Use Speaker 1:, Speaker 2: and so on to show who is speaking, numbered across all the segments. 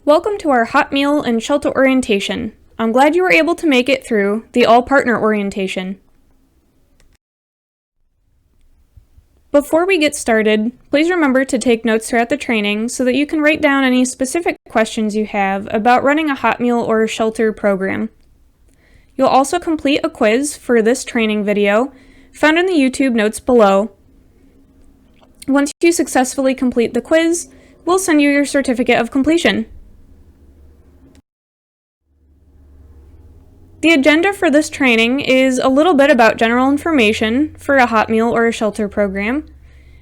Speaker 1: Welcome to our hot meal and shelter orientation. I'm glad you were able to make it through the all-partner orientation. Before we get started, please remember to take notes throughout the training so that you can write down any specific questions you have about running a hot meal or shelter program. You'll also complete a quiz for this training video found in the YouTube notes below. Once you successfully complete the quiz, we'll send you your certificate of completion. The agenda for this training is a little bit about general information for a hot meal or a shelter program,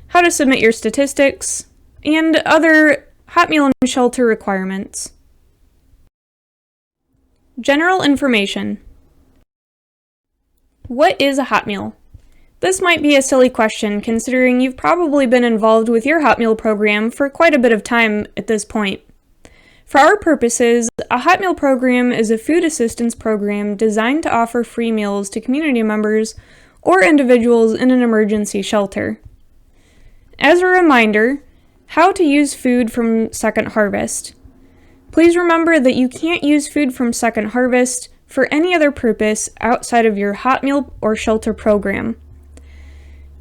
Speaker 1: how to submit your statistics, and other hot meal and shelter requirements. General information. What is a hot meal? This might be a silly question considering you've probably been involved with your hot meal program for quite a bit of time at this point. For our purposes, a hot meal program is a food assistance program designed to offer free meals to community members or individuals in an emergency shelter. As a reminder, how to use food from Second Harvest. Please remember that you can't use food from Second Harvest for any other purpose outside of your hot meal or shelter program.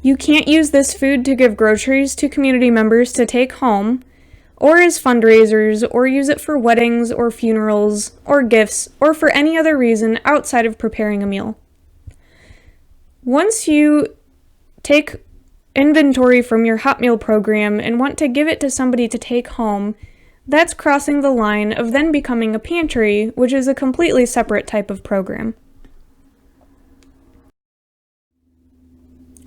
Speaker 1: You can't use this food to give groceries to community members to take home, or as fundraisers, or use it for weddings or funerals, or gifts, or for any other reason outside of preparing a meal. Once you take inventory from your hot meal program and want to give it to somebody to take home, that's crossing the line of then becoming a pantry, which is a completely separate type of program.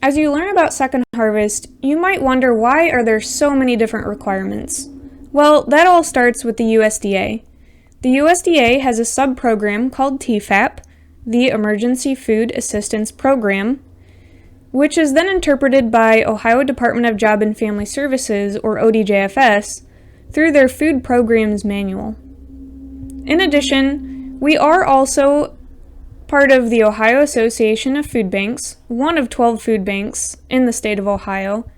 Speaker 1: As you learn about Second Harvest, you might wonder why are there so many different requirements? Well, that all starts with the USDA. The USDA has a sub-program called TFAP, the Emergency Food Assistance Program, which is then interpreted by Ohio Department of Job and Family Services, or ODJFS, through their Food Programs Manual. In addition, we are also part of the Ohio Association of Food Banks, one of 12 food banks in the state of Ohio,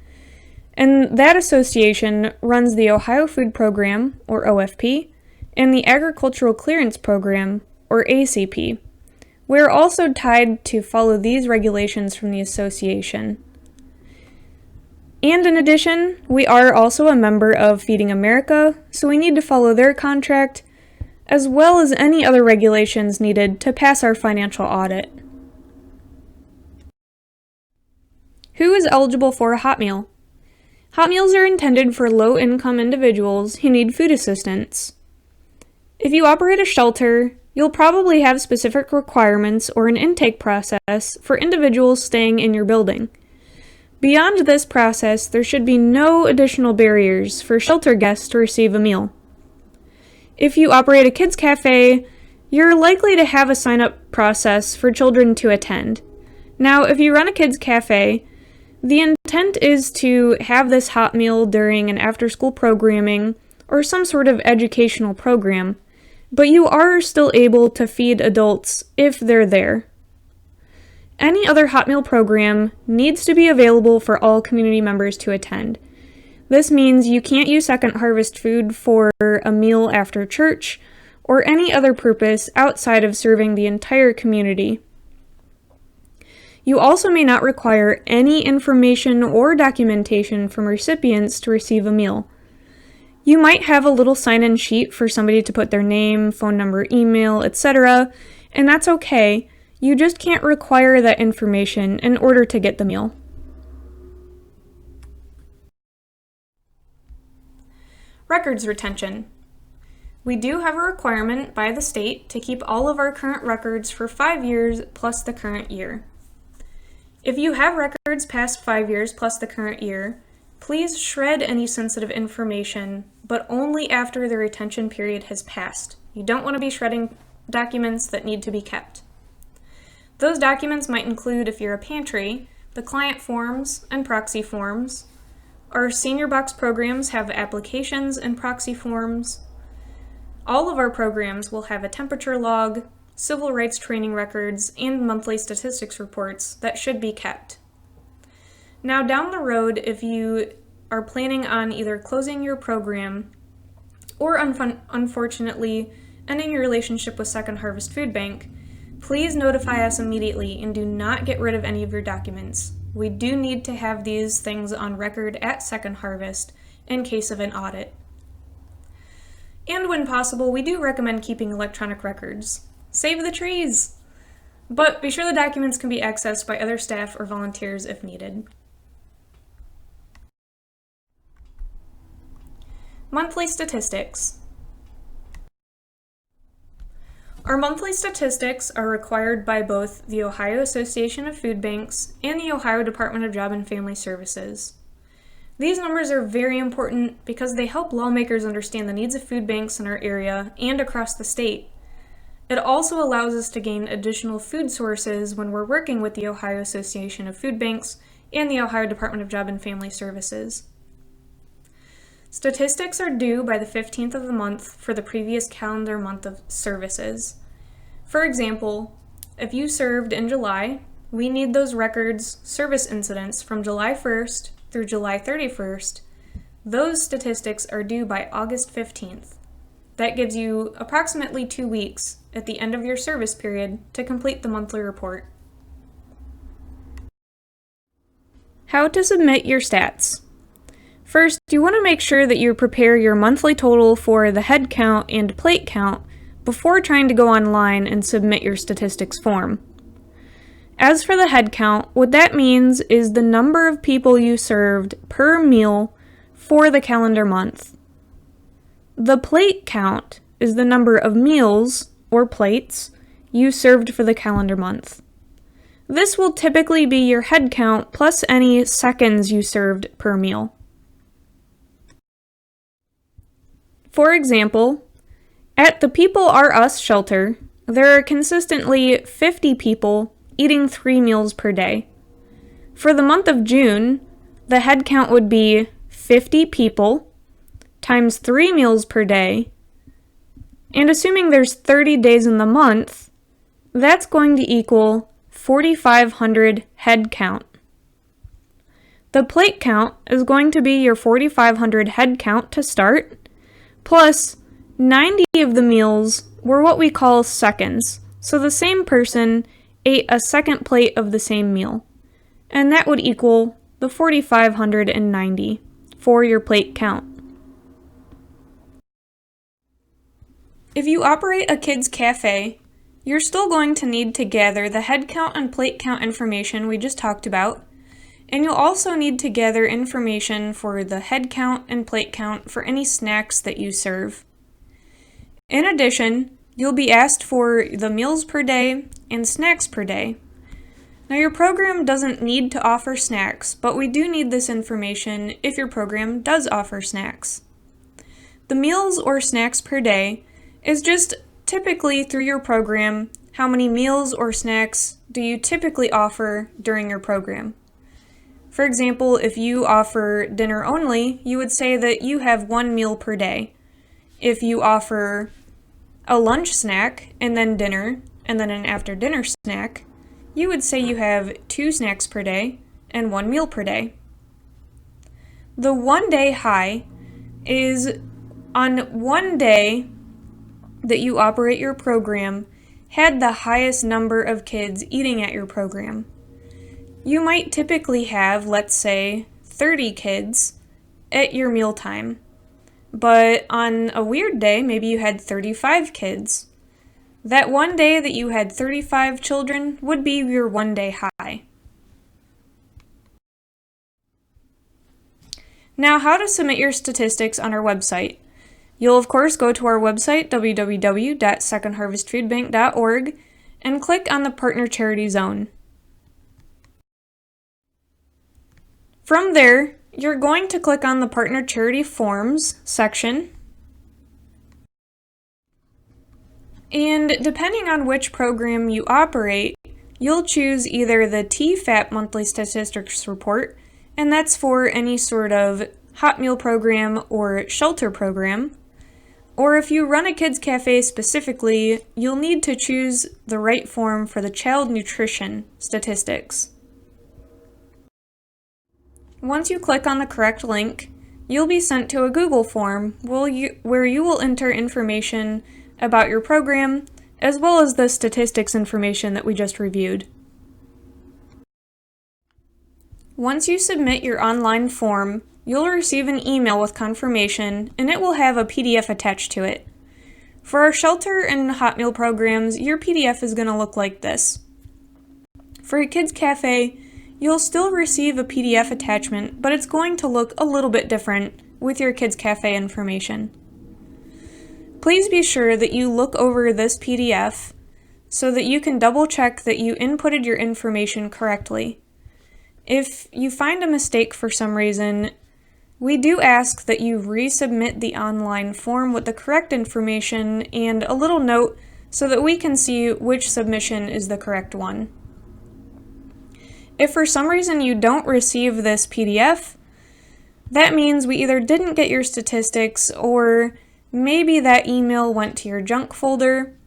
Speaker 1: and that association runs the Ohio Food Program, or OFP, and the Agricultural Clearance Program, or ACP. We are also tied to follow these regulations from the association. And in addition, we are also a member of Feeding America, so we need to follow their contract, as well as any other regulations needed to pass our financial audit. Who is eligible for a hot meal? Hot meals are intended for low-income individuals who need food assistance. If you operate a shelter, you'll probably have specific requirements or an intake process for individuals staying in your building. Beyond this process, there should be no additional barriers for shelter guests to receive a meal. If you operate a kids' cafe, you're likely to have a sign-up process for children to attend. Now, if you run a kids' cafe, the intent is to have this hot meal during an after-school programming or some sort of educational program, but you are still able to feed adults if they're there. Any other hot meal program needs to be available for all community members to attend. This means you can't use Second Harvest food for a meal after church or any other purpose outside of serving the entire community. You also may not require any information or documentation from recipients to receive a meal. You might have a little sign-in sheet for somebody to put their name, phone number, email, etc., and that's okay. You just can't require that information in order to get the meal. Records retention. We do have a requirement by the state to keep all of our current records for 5 years plus the current year. If you have records past 5 years plus the current year, please shred any sensitive information, but only after the retention period has passed. You don't want to be shredding documents that need to be kept. Those documents might include, if you're a pantry, the client forms and proxy forms. Our senior box programs have applications and proxy forms. All of our programs will have a temperature log, civil rights training records, and monthly statistics reports that should be kept. Now, down the road, if you are planning on either closing your program or unfortunately ending your relationship with Second Harvest Food Bank, please notify us immediately and do not get rid of any of your documents. We do need to have these things on record at Second Harvest in case of an audit. And when possible, we do recommend keeping electronic records. Save the trees! But be sure the documents can be accessed by other staff or volunteers if needed. Monthly statistics. Our monthly statistics are required by both the Ohio Association of Food Banks and the Ohio Department of Job and Family Services. These numbers are very important because they help lawmakers understand the needs of food banks in our area and across the state. It also allows us to gain additional food sources when we're working with the Ohio Association of Food Banks and the Ohio Department of Job and Family Services. Statistics are due by the 15th of the month for the previous calendar month of services. For example, if you served in July, we need those records, service incidents from July 1st through July 31st. Those statistics are due by August 15th. That gives you approximately 2 weeks at the end of your service period to complete the monthly report. How to submit your stats. First, you want to make sure that you prepare your monthly total for the head count and plate count before trying to go online and submit your statistics form. As for the head count, what that means is the number of people you served per meal for the calendar month. The plate count is the number of meals, or plates, you served for the calendar month. This will typically be your head count plus any seconds you served per meal. For example, at the People Are Us shelter, there are consistently 50 people eating 3 meals per day. For the month of June, the head count would be 50 people times 3 meals per day, and assuming there's 30 days in the month, that's going to equal 4,500 head count. The plate count is going to be your 4,500 head count to start, plus 90 of the meals were what we call seconds, so the same person ate a second plate of the same meal, and that would equal the 4,590 for your plate count. If you operate a kids' cafe, you're still going to need to gather the head count and plate count information we just talked about, and you'll also need to gather information for the head count and plate count for any snacks that you serve. In addition, you'll be asked for the meals per day and snacks per day. Now, your program doesn't need to offer snacks, but we do need this information if your program does offer snacks. The meals or snacks per day is just typically through your program, how many meals or snacks do you typically offer during your program. For example, if you offer dinner only, you would say that you have 1 meal per day. If you offer a lunch snack and then dinner and then an after dinner snack, you would say you have 2 snacks per day and 1 meal per day. The 1 day high is on 1 day that you operate your program had the highest number of kids eating at your program. You might typically have, let's say, 30 kids at your mealtime, but on a weird day, maybe you had 35 kids. That 1 day that you had 35 children would be your 1 day high. Now, how to submit your statistics on our website. You'll of course go to our website, www.secondharvestfoodbank.org, and click on the Partner Charity Zone. From there, you're going to click on the Partner Charity Forms section, and depending on which program you operate, you'll choose either the TFAP Monthly Statistics Report, and that's for any sort of hot meal program or shelter program, or if you run a kids cafe specifically, you'll need to choose the right form for the child nutrition statistics. Once you click on the correct link, you'll be sent to a Google form where you will enter information about your program, as well as the statistics information that we just reviewed. Once you submit your online form, you'll receive an email with confirmation, and it will have a PDF attached to it. For our shelter and hot meal programs, your PDF is going to look like this. For a kids cafe, you'll still receive a PDF attachment, but it's going to look a little bit different with your kids cafe information. Please be sure that you look over this PDF so that you can double check that you inputted your information correctly. If you find a mistake for some reason, we do ask that you resubmit the online form with the correct information and a little note so that we can see which submission is the correct one. If for some reason you don't receive this PDF, that means we either didn't get your statistics, or maybe that email went to your junk folder,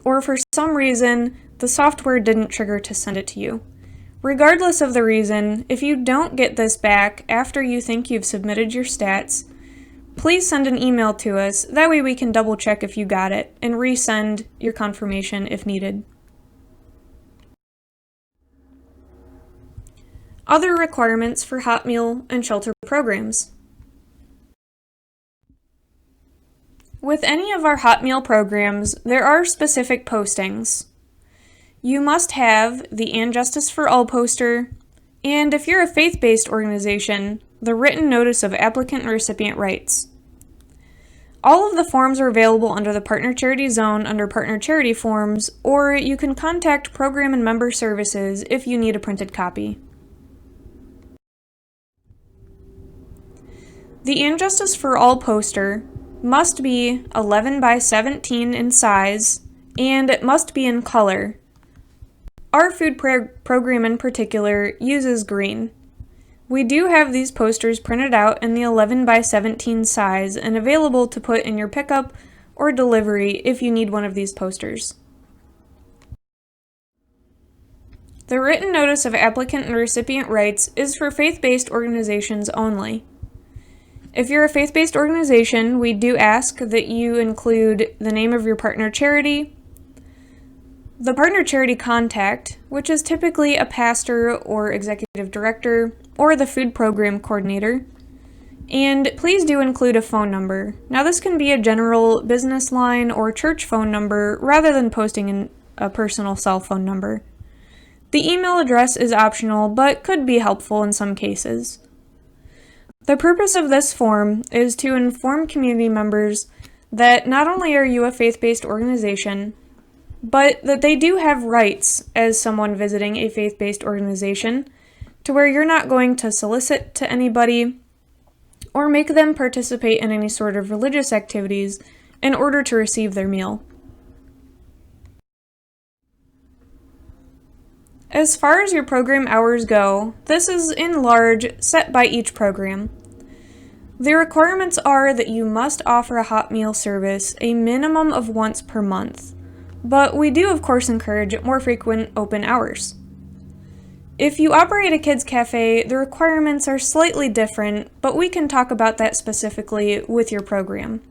Speaker 1: or for some reason the software didn't trigger to send it to you. Regardless of the reason, if you don't get this back after you think you've submitted your stats, please send an email to us. That way we can double check if you got it and resend your confirmation if needed. Other requirements for hot meal and shelter programs. With any of our hot meal programs, there are specific postings. You must have the And Justice for All poster, and if you're a faith-based organization, the written notice of applicant and recipient rights. All of the forms are available under the Partner Charity Zone under Partner Charity Forms, or you can contact Program and Member Services if you need a printed copy. The And Justice for All poster must be 11 by 17 in size, and it must be in color. Our food program in particular uses green. We do have these posters printed out in the 11 by 17 size and available to put in your pickup or delivery if you need one of these posters. The written notice of applicant and recipient rights is for faith-based organizations only. If you're a faith-based organization, we do ask that you include the name of your partner charity, the partner charity contact, which is typically a pastor or executive director or the food program coordinator, and please do include a phone number. Now this can be a general business line or church phone number rather than posting in a personal cell phone number. The email address is optional but could be helpful in some cases. The purpose of this form is to inform community members that not only are you a faith-based organization, but that they do have rights as someone visiting a faith-based organization, to where you're not going to solicit to anybody or make them participate in any sort of religious activities in order to receive their meal. As far as your program hours go, this is in large set by each program. The requirements are that you must offer a hot meal service a minimum of once per month, but we do of course encourage more frequent open hours. If you operate a kids cafe, the requirements are slightly different, but we can talk about that specifically with your program.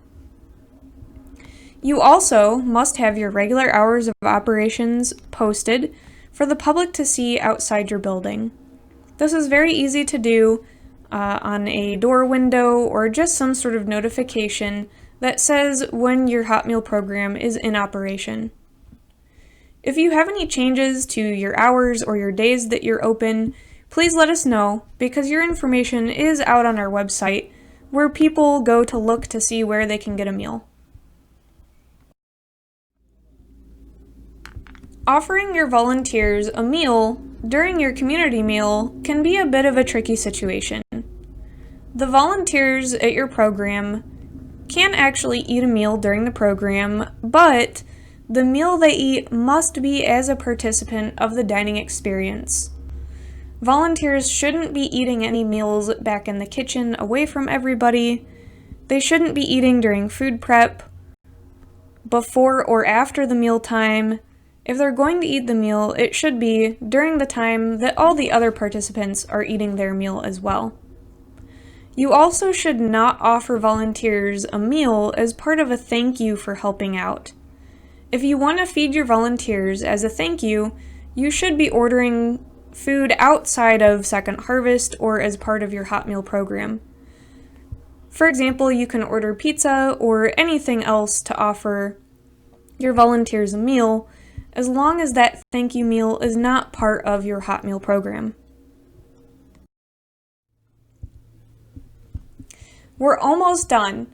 Speaker 1: You also must have your regular hours of operations posted for the public to see outside your building. This is very easy to do on a door window or just some sort of notification that says when your hot meal program is in operation. If you have any changes to your hours or your days that you're open, please let us know, because your information is out on our website where people go to look to see where they can get a meal. Offering your volunteers a meal during your community meal can be a bit of a tricky situation. The volunteers at your program can actually eat a meal during the program, but the meal they eat must be as a participant of the dining experience. Volunteers shouldn't be eating any meals back in the kitchen away from everybody. They shouldn't be eating during food prep, before or after the meal time. If they're going to eat the meal, it should be during the time that all the other participants are eating their meal as well. You also should not offer volunteers a meal as part of a thank you for helping out. If you want to feed your volunteers as a thank you, you should be ordering food outside of Second Harvest or as part of your hot meal program. For example, you can order pizza or anything else to offer your volunteers a meal, as long as that thank you meal is not part of your hot meal program. We're almost done.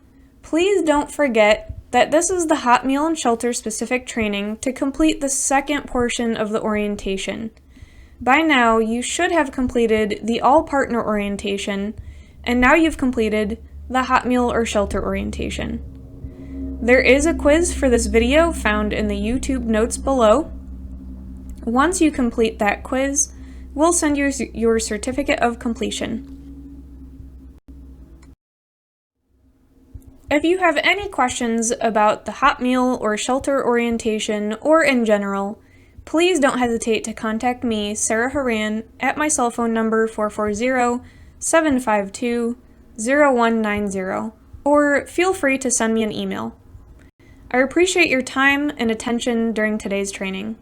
Speaker 1: Please don't forget that this is the hot meal and shelter specific training to complete the second portion of the orientation. By now, you should have completed the all partner orientation, and now you've completed the hot meal or shelter orientation. There is a quiz for this video found in the YouTube notes below. Once you complete that quiz, we'll send you your certificate of completion. If you have any questions about the hot meal or shelter orientation or in general, please don't hesitate to contact me, Sarah Horan, at my cell phone number 440-752-0190, or feel free to send me an email. I appreciate your time and attention during today's training.